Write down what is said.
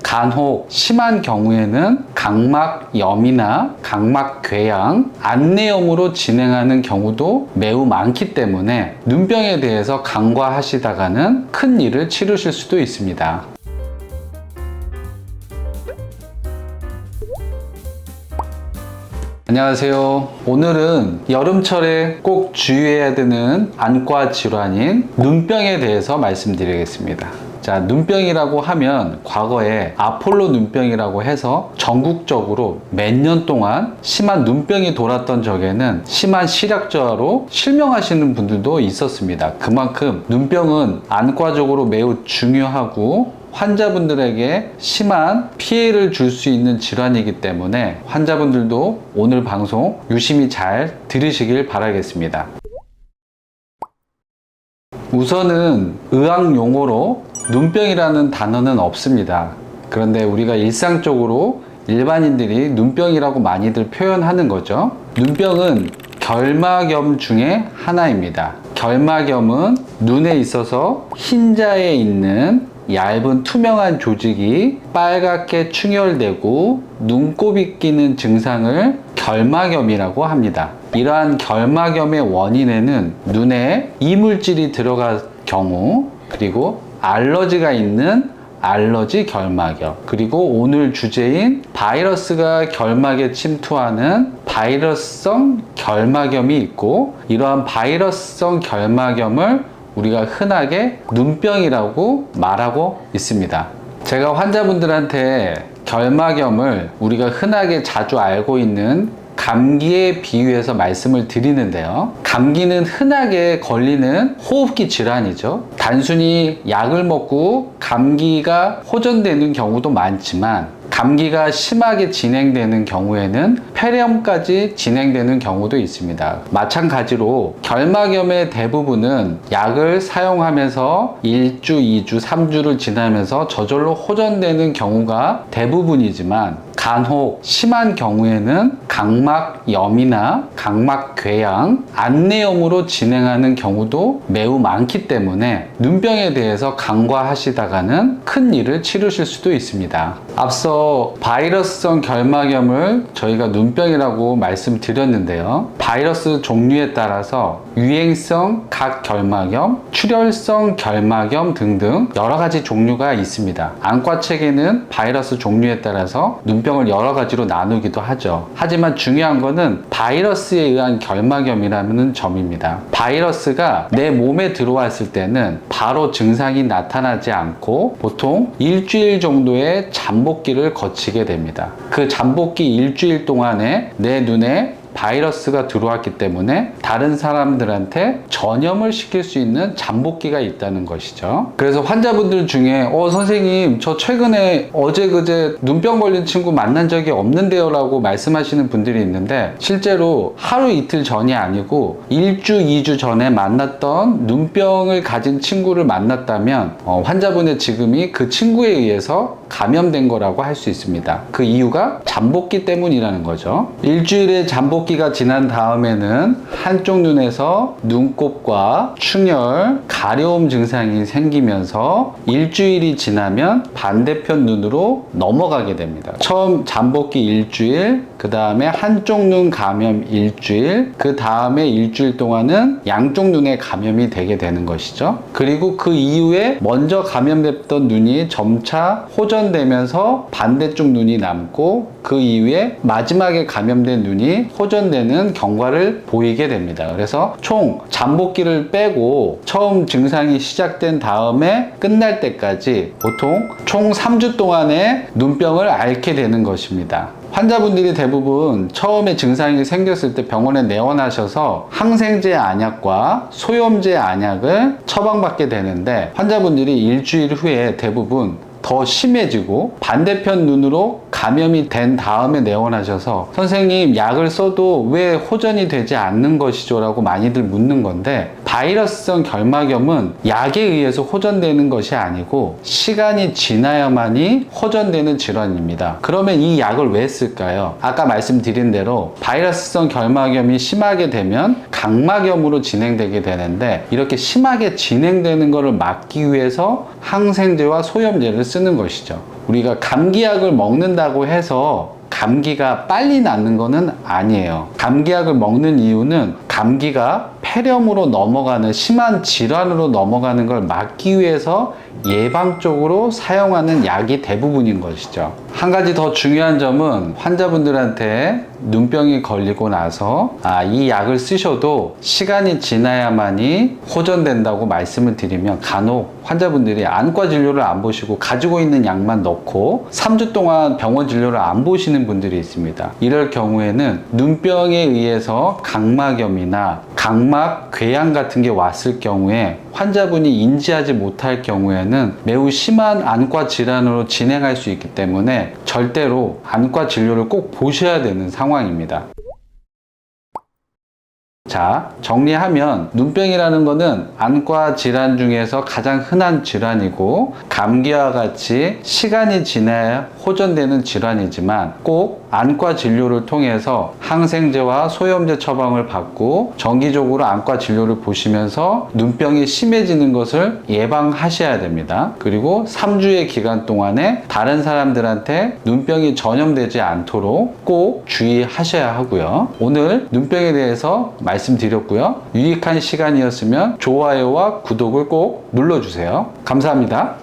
간혹 심한 경우에는 각막염이나 각막궤양, 안내염으로 진행하는 경우도 매우 많기 때문에 눈병에 대해서 간과하시다가는 큰 일을 치르실 수도 있습니다. 안녕하세요. 오늘은 여름철에 꼭 주의해야 되는 안과 질환인 눈병에 대해서 말씀드리겠습니다. 자, 눈병이라고 하면 과거에 아폴로 눈병이라고 해서 전국적으로 몇 년 동안 심한 눈병이 돌았던 적에는 심한 시력저하로 실명하시는 분들도 있었습니다. 그만큼 눈병은 안과적으로 매우 중요하고 환자분들에게 심한 피해를 줄 수 있는 질환이기 때문에 환자분들도 오늘 방송 유심히 잘 들으시길 바라겠습니다. 우선은 의학 용어로 눈병이라는 단어는 없습니다. 그런데 우리가 일상적으로 일반인들이 눈병이라고 많이들 표현하는 거죠. 눈병은 결막염 중에 하나입니다. 결막염은 눈에 있어서 흰자에 있는 얇은 투명한 조직이 빨갛게 충혈되고 눈곱이 끼는 증상을 결막염이라고 합니다. 이러한 결막염의 원인에는 눈에 이물질이 들어갈 경우, 그리고 알러지가 있는 알러지 결막염, 그리고 오늘 주제인 바이러스가 결막에 침투하는 바이러스성 결막염이 있고, 이러한 바이러스성 결막염을 우리가 흔하게 눈병이라고 말하고 있습니다. 제가 환자분들한테 결막염을 우리가 흔하게 자주 알고 있는 감기에 비유해서 말씀을 드리는데요. 감기는 흔하게 걸리는 호흡기 질환이죠. 단순히 약을 먹고 감기가 호전되는 경우도 많지만 감기가 심하게 진행되는 경우에는 폐렴까지 진행되는 경우도 있습니다. 마찬가지로 결막염의 대부분은 약을 사용하면서 1주, 2주, 3주를 지나면서 저절로 호전되는 경우가 대부분이지만 간혹 심한 경우에는 각막염이나 각막궤양, 안내염으로 진행하는 경우도 매우 많기 때문에 눈병에 대해서 간과하시다가는 큰 일을 치르실 수도 있습니다. 앞서 바이러스성 결막염을 저희가 눈병이라고 말씀드렸는데요. 바이러스 종류에 따라서 유행성 각결막염, 출혈성 결막염 등등 여러 가지 종류가 있습니다. 안과책에는 바이러스 종류에 따라서 눈병을 여러 가지로 나누기도 하죠. 하지만 중요한 거는 바이러스에 의한 결막염이라는 점입니다. 바이러스가 내 몸에 들어왔을 때는 바로 증상이 나타나지 않고 보통 일주일 정도의 잠복기를 거치게 됩니다. 그 잠복기 일주일 동안에 내 눈에 바이러스가 들어왔기 때문에 다른 사람들한테 전염을 시킬 수 있는 잠복기가 있다는 것이죠. 그래서 환자분들 중에 선생님 저 최근에 어제 그제 눈병 걸린 친구 만난 적이 없는데요 라고 말씀하시는 분들이 있는데, 실제로 하루 이틀 전이 아니고 1주, 2주 전에 만났던 눈병을 가진 친구를 만났다면 환자분의 지금이 그 친구에 의해서 감염된 거라고 할 수 있습니다. 그 이유가 잠복기 때문이라는 거죠. 일주일의 잠복기가 지난 다음에는 한쪽 눈에서 눈곱과 충혈, 가려움 증상이 생기면서 일주일이 지나면 반대편 눈으로 넘어가게 됩니다. 처음 잠복기 일주일, 그 다음에 한쪽 눈 감염 일주일, 그 다음에 일주일 동안은 양쪽 눈에 감염이 되게 되는 것이죠. 그리고 그 이후에 먼저 감염됐던 눈이 점차 호전되면서 반대쪽 눈이 남고, 그 이후에 마지막에 감염된 눈이 호전되는 경과를 보이게 됩니다. 그래서 총 잠복기를 빼고 처음 증상이 시작된 다음에 끝날 때까지 보통 총 3주 동안의 눈병을 앓게 되는 것입니다. 환자분들이 대부분 처음에 증상이 생겼을 때 병원에 내원하셔서 항생제 안약과 소염제 안약을 처방받게 되는데, 환자분들이 일주일 후에 대부분 더 심해지고 반대편 눈으로 감염이 된 다음에 내원하셔서 선생님 약을 써도 왜 호전이 되지 않는 것이죠? 라고 많이들 묻는 건데, 바이러스성 결막염은 약에 의해서 호전되는 것이 아니고 시간이 지나야만이 호전되는 질환입니다. 그러면 이 약을 왜 쓸까요? 아까 말씀드린 대로 바이러스성 결막염이 심하게 되면 각막염으로 진행되게 되는데, 이렇게 심하게 진행되는 것을 막기 위해서 항생제와 소염제를 쓰는 것이죠. 우리가 감기약을 먹는다고 해서 감기가 빨리 낫는 것은 아니에요. 감기약을 먹는 이유는 감기가 폐렴으로 넘어가는 심한 질환으로 넘어가는 걸 막기 위해서 예방적으로 사용하는 약이 대부분인 것이죠. 한 가지 더 중요한 점은 환자분들한테 눈병이 걸리고 나서 이 약을 쓰셔도 시간이 지나야만이 호전된다고 말씀을 드리면 간혹 환자분들이 안과 진료를 안 보시고 가지고 있는 약만 넣고 3주 동안 병원 진료를 안 보시는 분들이 있습니다. 이럴 경우에는 눈병에 의해서 각막염이나 각막 궤양 같은 게 왔을 경우에 환자분이 인지하지 못할 경우에는 매우 심한 안과 질환으로 진행할 수 있기 때문에 절대로 안과 진료를 꼭 보셔야 되는 상황입니다. 자, 정리하면 눈병이라는 것은 안과 질환 중에서 가장 흔한 질환이고 감기와 같이 시간이 지나야 호전되는 질환이지만 꼭 안과 진료를 통해서 항생제와 소염제 처방을 받고 정기적으로 안과 진료를 보시면서 눈병이 심해지는 것을 예방하셔야 됩니다. 그리고 3주의 기간 동안에 다른 사람들한테 눈병이 전염되지 않도록 꼭 주의하셔야 하고요. 오늘 눈병에 대해서 말씀드렸고요. 유익한 시간이었으면 좋아요와 구독을 꼭 눌러주세요. 감사합니다.